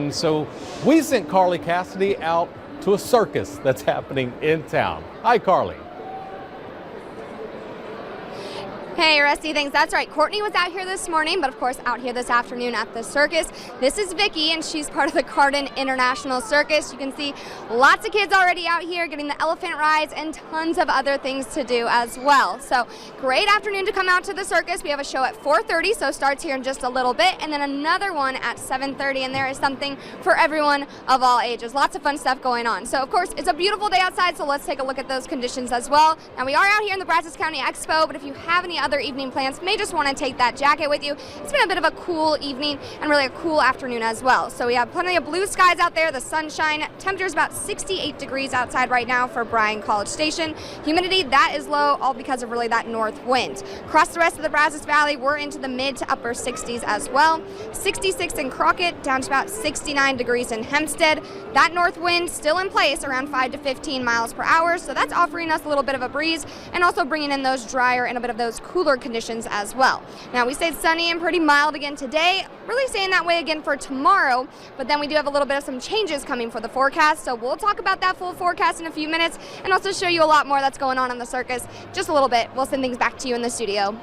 And so we sent Carly Cassidy out to a circus that's happening in town. Hi, Carly. Hey, Rusty, thanks. That's right. Courtney was out here this morning, but of course out here this afternoon at the circus. This is Vicky, and she's part of the Cardin International Circus. You can see lots of kids already out here getting the elephant rides and tons of other things to do as well. So great afternoon to come out to the circus. We have a show at 4:30, so starts here in just a little bit, and then another one at 7:30, and there is something for everyone of all ages. Lots of fun stuff going on. So of course it's a beautiful day outside, so let's take a look at those conditions as well. Now we are out here in the Brazos County Expo, but if you have any other evening plans, may just want to take that jacket with you. It's been a bit of a cool evening and really a cool afternoon as well. So we have plenty of blue skies out there, the sunshine. Temperature is about 68 degrees outside right now for Bryan College Station. Humidity, that is low, all because of really that north wind. Across the rest of the Brazos Valley, we're into the mid to upper 60s as well. 66 in Crockett, down to about 69 degrees in Hempstead. That north wind still in place around 5 to 15 miles per hour, so that's offering us a little bit of a breeze and also bringing in those drier and a bit of those cooler conditions as well. Now we stayed sunny and pretty mild again today, really staying that way again for tomorrow, but then we do have a little bit of some changes coming for the forecast, so we'll talk about that full forecast in a few minutes and also show you a lot more that's going on in the circus. Just a little bit. We'll send things back to you in the studio.